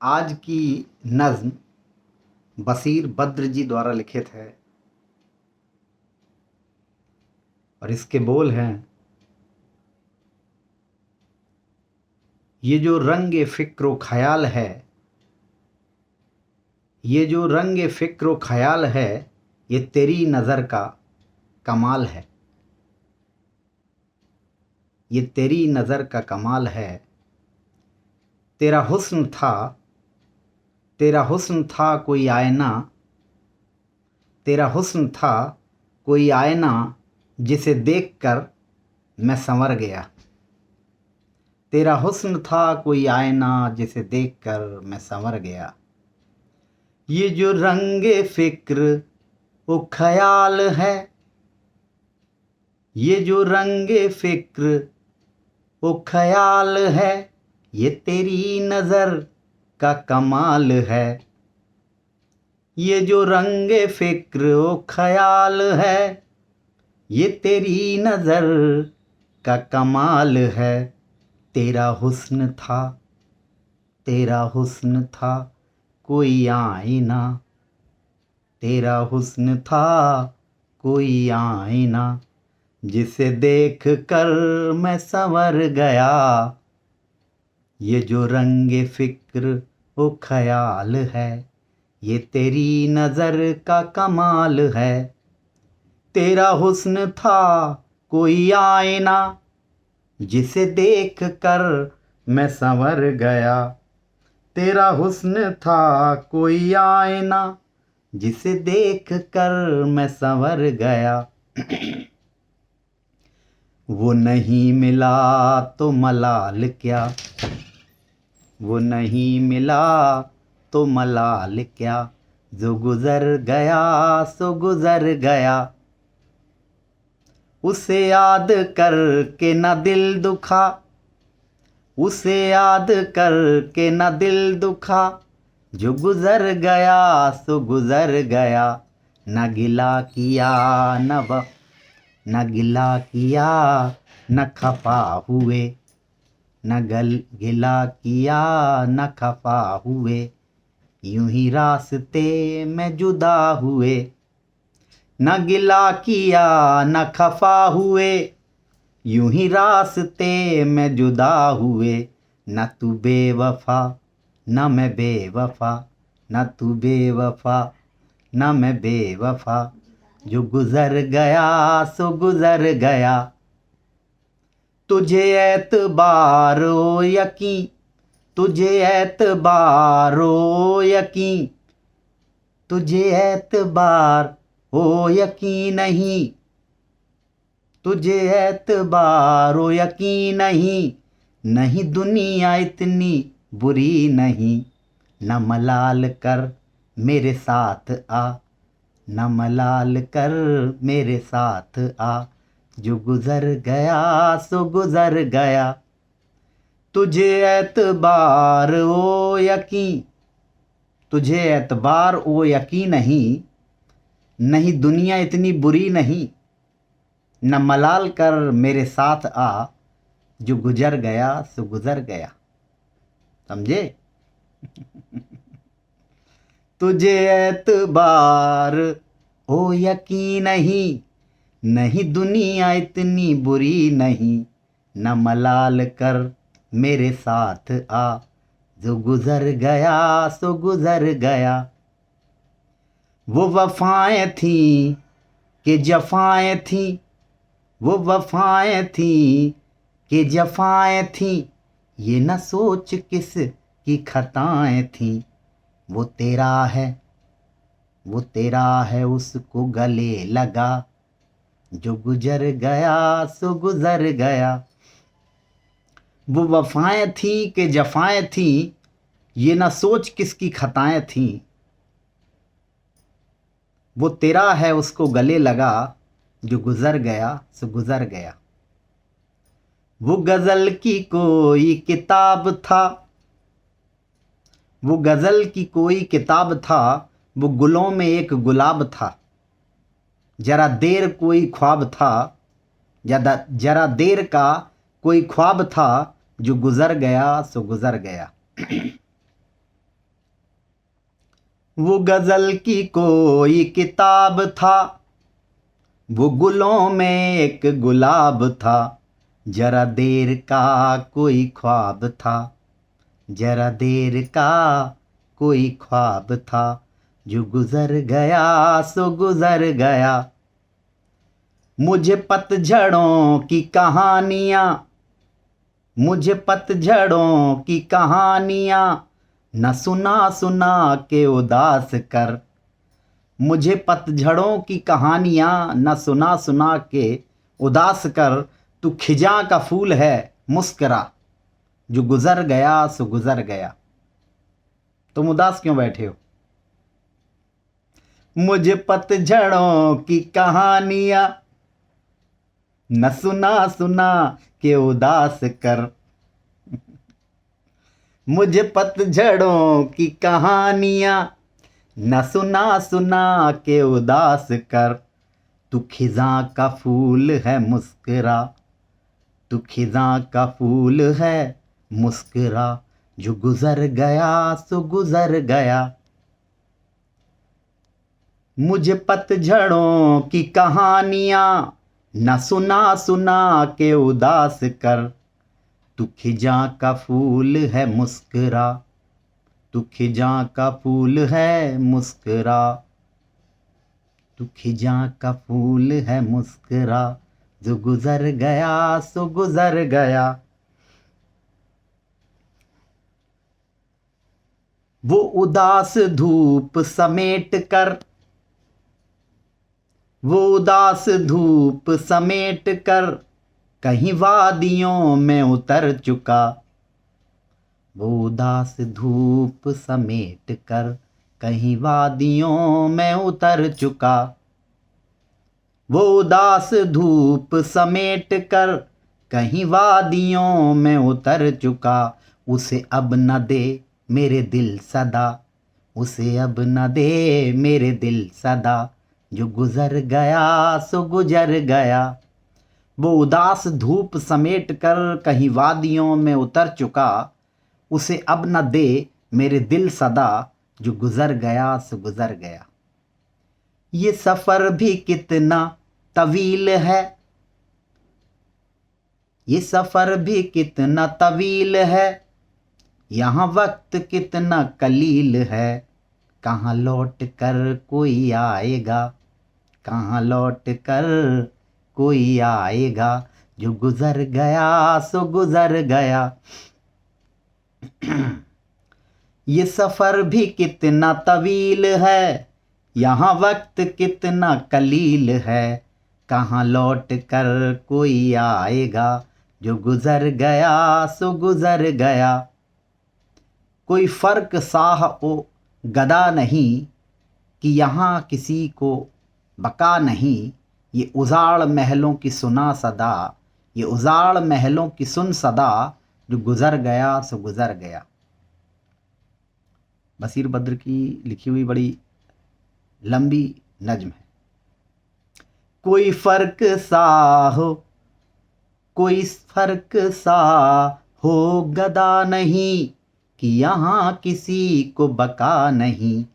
आज की नज़्म बसीर बद्र जी द्वारा लिखित है और इसके बोल हैं, ये जो रंग फ़िक्र ख़याल है, ये जो रंग फ़िक्र ख़याल है, ये तेरी नज़र का कमाल है। ये तेरी नज़र का कमाल है। तेरा हुस्न था कोई आईना, तेरा हुस्न था कोई आईना जिसे देखकर मैं संवर गया। तेरा हुस्न था कोई आईना जिसे देखकर मैं संवर गया। ये जो रंगे फ़िक्र वो ख़याल है, ये जो रंगे फ़िक्र वो ख़याल है, ये तेरी नज़र का कमाल है। ये जो रंगे फ़िक्र वो ख़याल है, ये तेरी नज़र का कमाल है। तेरा हुस्न था कोई आईना, तेरा हुस्न था कोई आईना जिसे देख कर मैं संवर गया। ये जो रंगे फ़िक्र वो ख़याल है, ये तेरी नज़र का कमाल है। तेरा हुस्न था कोई आईना जिसे देख कर मैं संवर गया। तेरा हुस्न था कोई आईना जिसे देख कर मैं संवर गया। वो नहीं मिला तो मलाल क्या, वो नहीं मिला तो मलाल क्या, जो गुज़र गया सो गुज़र गया। उसे याद करके न दिल दुखा, उसे याद करके न दिल दुखा, जो गुज़र गया सो गुज़र गया। न गिला किया न गिला किया न खफा हुए, न गिला किया न खफा हुए, यूं ही रास्ते में जुदा हुए। न गिला किया न खफा हुए, यूं ही रास्ते में जुदा हुए। न तू बेवफा न मैं बेवफा, न तू बेवफा न मैं बेवफा, जो गुज़र गया सो गुज़र गया। तुझे एतबार ओ यकीन, तुझे एतबार ओ यकीन, तुझे एतबार ओ यकीन नहीं, तुझे एतबार ओ यकीन नहीं। नहीं दुनिया इतनी बुरी नहीं, न मलाल कर मेरे साथ आ, न मलाल कर मेरे साथ आ, जो गुज़र गया सो गुज़र गया। तुझे एतबार ओ यकीन, तुझे एतबार ओ यकीन नहीं, नहीं दुनिया इतनी बुरी नहीं, न मलाल कर मेरे साथ आ, जो गुजर गया सो गुजर गया। समझे? तुझे एतबार ओ यकीन नहीं, नहीं दुनिया इतनी बुरी नहीं, न मलाल कर मेरे साथ आ, जो गुजर गया सो गुजर गया। वो वफ़ाएं थी कि जफ़ाएं थी, वो वफ़ाएं थी कि जफ़ाएं थी, ये न सोच किस की खताएं थी। वो तेरा है उसको गले लगा, जो गुजर गया सो गुजर गया। वो वफ़ाएं थी कि जफ़ाएं थी, ये न सोच किसकी खताएं थी। वो तेरा है उसको गले लगा, जो गुजर गया सो गुजर गया। वो गज़ल की कोई किताब था, वो गज़ल की कोई किताब था, वो गुलों में एक गुलाब था। जरा देर कोई ख्वाब था, जरा देर का कोई ख्वाब था, जो गुज़र गया सो गुज़र गया। वो गजल की कोई किताब था, वो गुलों में एक गुलाब था, जरा देर का कोई ख्वाब था, जरा देर का कोई ख्वाब था, जो गुजर गया सो गुजर गया। मुझे पतझड़ों की कहानियाँ, मुझे पतझड़ों की कहानियाँ न सुना सुना के उदास कर। मुझे पतझड़ों की कहानियाँ न सुना सुना के उदास कर। तू खिजां का फूल है मुस्करा, जो गुजर गया सो गुजर गया। तुम उदास क्यों बैठे हो? मुझे पतझड़ों की कहानियाँ न सुना सुना के उदास कर। मुझे पतझड़ों की कहानियाँ न सुना सुना के उदास कर। तू खिजां का फूल है मुस्कुरा, तू खिजां का फूल है मुस्कुरा, जो गुजर गया सो गुजर गया। मुझे पतझड़ों की कहानियाँ न सुना सुना के उदास कर। तू खिजां का फूल है मुस्कुरा, तू खिजां का फूल है मुस्कुरा, तू खिजां का फूल है मुस्कुरा, जो गुजर गया सो गुजर गया। वो उदास धूप समेट कर, वो उदास धूप समेट कर कहीं वादियों में उतर चुका। वो उदास धूप समेट कर कहीं वादियों में उतर चुका। वो उदास धूप समेट कर कहीं वादियों में उतर चुका। उसे अब न दे मेरे दिल सदा, उसे अब न दे मेरे दिल सदा, जो गुजर गया सो गुजर गया। वो उदास धूप समेट कर कहीं वादियों में उतर चुका। उसे अब न दे मेरे दिल सदा, जो गुजर गया सो गुजर गया। ये सफ़र भी कितना तवील है, ये सफ़र भी कितना तवील है, यहाँ वक्त कितना कलील है। कहाँ लौट कर कोई आएगा, कहाँ लौट कर कोई आएगा, जो गुजर गया सो गुजर गया। ये सफ़र भी कितना तवील है, यहाँ वक्त कितना कलील है। कहाँ लौट कर कोई आएगा, जो गुजर गया सो गुजर गया। कोई फ़र्क साह ओ गदा नहीं, कि यहाँ किसी को बका नहीं। ये उजाड़ महलों की सुना सदा, ये उजाड़ महलों की सुन सदा, जो गुजर गया सो गुजर गया। बसीर बद्र की लिखी हुई बड़ी लंबी नज्म है। कोई फ़र्क सा हो, कोई फ़र्क सा हो गदा नहीं, कि यहाँ किसी को बका नहीं।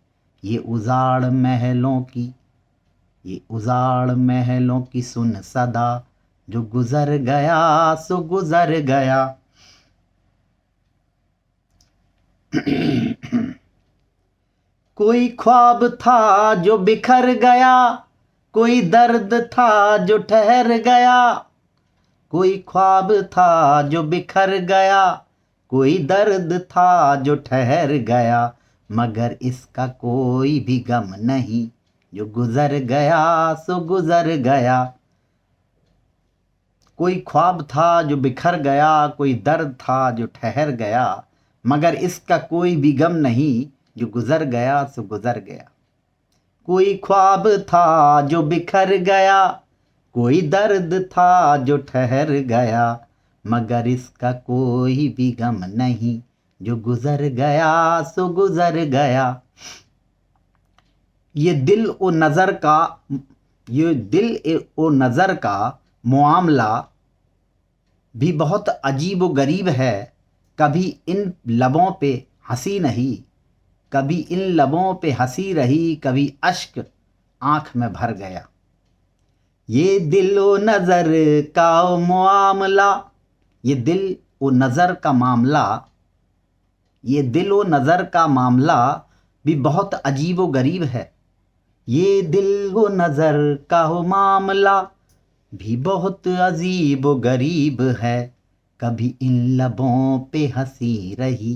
ये उजाड़ महलों की, ये उजाड़ महलों की सुन सदा, जो गुजर गया सो गुजर गया। कोई ख्वाब था जो बिखर गया, कोई दर्द था जो ठहर गया। कोई ख्वाब था जो बिखर गया, कोई दर्द था जो ठहर गया, मगर इसका कोई भी गम नहीं, जो गुजर गया सो गुजर गया। कोई ख्वाब था जो बिखर गया, कोई दर्द था जो ठहर गया, मगर इसका कोई भी गम नहीं, जो गुजर गया सो गुजर गया। कोई ख्वाब था जो बिखर गया, कोई दर्द था जो ठहर गया, मगर इसका कोई भी गम नहीं, जो गुजर गया सो गुजर गया। ये दिल ओ नज़र का, ये दिल ओ नज़र का मुआमला भी बहुत अजीब व गरीब है। कभी इन लबों पे हंसी नहीं, कभी इन लबों पे हंसी रही, कभी अश्क आंख में भर गया। ये दिल व नज़र का मामला, ये दिल व नज़र का मामला, ये दिल व नज़र का मामला भी बहुत अजीब व गरीब है। ये दिल व नज़र का मामला भी बहुत अजीब व गरीब है। कभी इन लबों पे हंसी रही,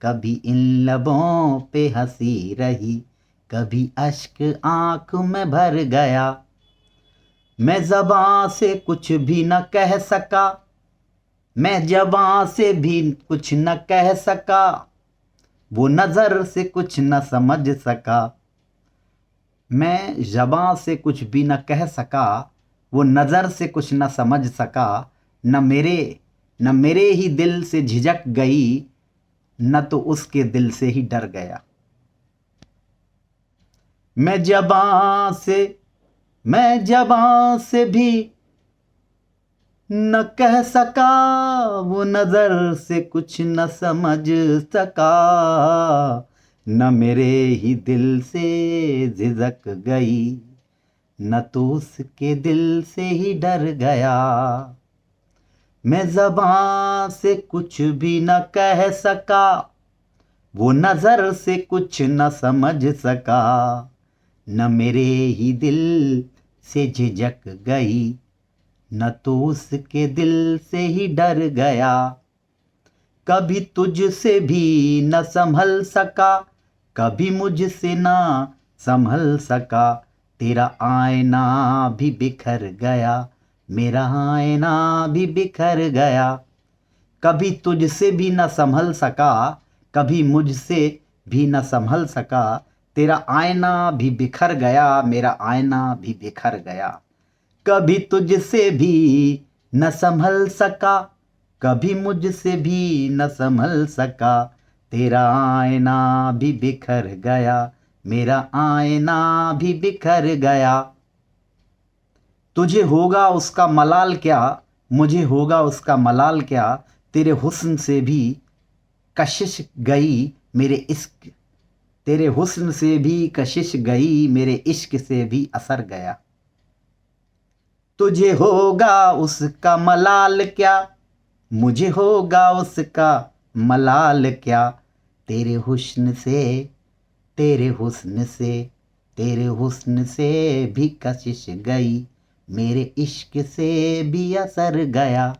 कभी इन लबों पे हंसी रही, कभी अश्क आंख में भर गया। मैं ज़बां से कुछ भी न कह सका, मैं ज़बां से भी कुछ न कह सका, वो नज़र से कुछ न समझ सका। मैं ज़बां से कुछ भी न कह सका, वो नज़र से कुछ न समझ सका। न मेरे ही दिल से झिझक गई, न तो उसके दिल से ही डर गया। मैं ज़बां से भी न कह सका, वो नज़र से कुछ न समझ सका। न मेरे ही दिल से झिझक गई, न तो उसके दिल से ही डर गया। मैं ज़बां से कुछ भी न कह सका, वो नज़र से कुछ न समझ सका। न मेरे ही दिल से झिझक गई, न तो उसके दिल से ही डर गया। कभी तुझसे भी न संभल सका, कभी मुझसे ना संभल सका। तेरा आईना भी बिखर गया, मेरा आईना भी बिखर गया। कभी तुझसे भी न संभल सका, कभी मुझसे भी न संभल सका। तेरा आईना भी बिखर गया, मेरा आईना भी बिखर गया। कभी तुझसे भी न संभल सका, कभी मुझसे भी न संभल सका। तेरा आईना भी बिखर गया, मेरा आईना भी बिखर गया। तुझे होगा उसका मलाल क्या, मुझे होगा उसका मलाल क्या। तेरे हुस्न से भी कशिश गई मेरे इश्क, तेरे हुस्न से भी कशिश गई, मेरे इश्क से भी असर गया। तुझे होगा उसका मलाल क्या, मुझे होगा उसका मलाल क्या। तेरे हुस्न से, तेरे हुस्न से, तेरे हुस्न से भी कशिश गई, मेरे इश्क से भी असर गया।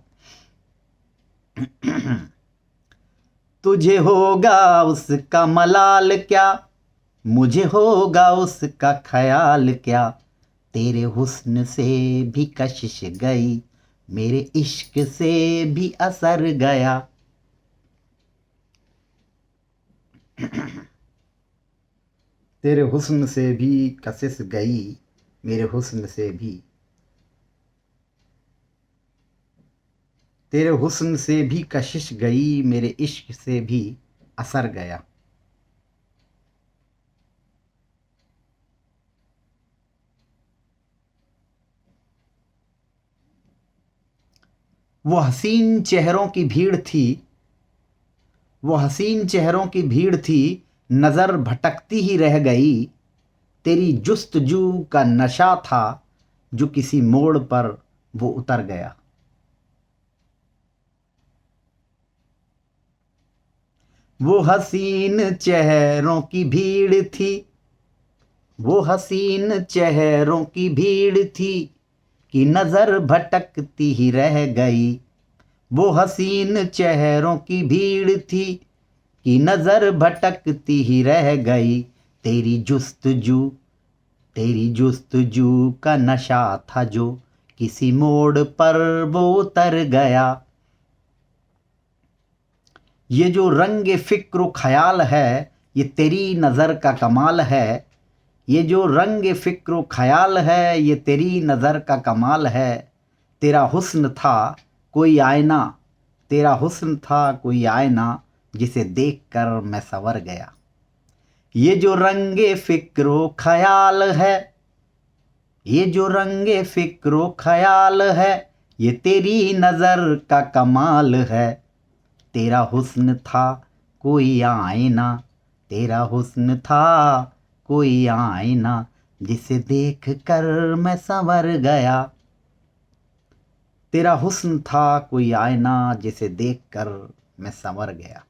तुझे होगा उसका मलाल क्या, मुझे होगा उसका ख्याल क्या। तेरे हुस्न से भी कशिश गई, मेरे इश्क से भी असर गया। तेरे हुस्न से भी कशिश गई, मेरे हुस्न से भी, तेरे हुस्न से भी कशिश गई, मेरे इश्क से भी असर गया। वो हसीन चेहरों की भीड़ थी, वो हसीन चेहरों की भीड़ थी, नज़र भटकती ही रह गई। तेरी जुस्तजू का नशा था, जो किसी मोड़ पर वो उतर गया। वो हसीन चेहरों की भीड़ थी, वो हसीन चेहरों की भीड़ थी, कि नज़र भटकती ही रह गई। वो हसीन चेहरों की भीड़ थी, कि नज़र भटकती ही रह गई। तेरी जुस्तजू, तेरी जुस्तजू का नशा था, जो किसी मोड़ पर वो उतर गया। ये जो रंग फिक्र ख्याल है, ये तेरी नज़र का कमाल है। ये जो रंग फिक्र ख्याल है, ये तेरी नज़र का कमाल है। तेरा हुस्न था कोई आईना, तेरा हुस्न था कोई आईना, जिसे देखकर मैं संवर गया। ये जो रंग फिक्र ख्याल है, ये जो रंग फिक्र ख्याल है, ये तेरी नज़र का कमाल है। तेरा हुस्न था कोई आईना, तेरा हुस्न था कोई आईना, जिसे देख कर मैं संवर गया। तेरा हुस्न था कोई आईना, जिसे देख कर मैं संवर गया।